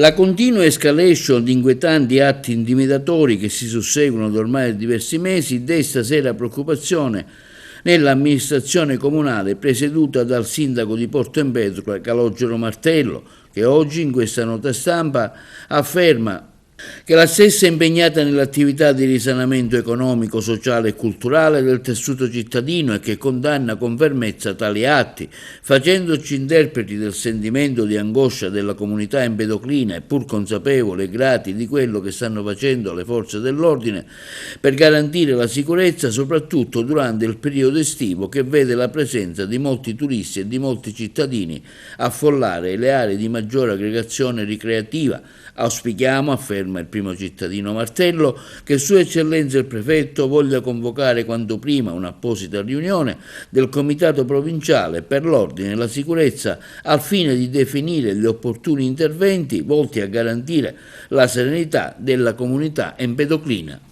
La continua escalation di inquietanti atti intimidatori che si susseguono da ormai diversi mesi desta seria preoccupazione nell'amministrazione comunale presieduta dal sindaco di Porto Empedocle, Calogero Martello, che oggi in questa nota stampa afferma che la stessa è impegnata nell'attività di risanamento economico, sociale e culturale del tessuto cittadino e che condanna con fermezza tali atti, facendoci interpreti del sentimento di angoscia della comunità empedoclina e pur consapevoli e grati di quello che stanno facendo le forze dell'ordine per garantire la sicurezza, soprattutto durante il periodo estivo che vede la presenza di molti turisti e di molti cittadini affollare le aree di maggiore aggregazione ricreativa. Auspichiamo, afferma il primo cittadino Martello, che Sua Eccellenza il Prefetto voglia convocare quanto prima un'apposita riunione del Comitato Provinciale per l'Ordine e la Sicurezza al fine di definire gli opportuni interventi volti a garantire la serenità della comunità empedoclina.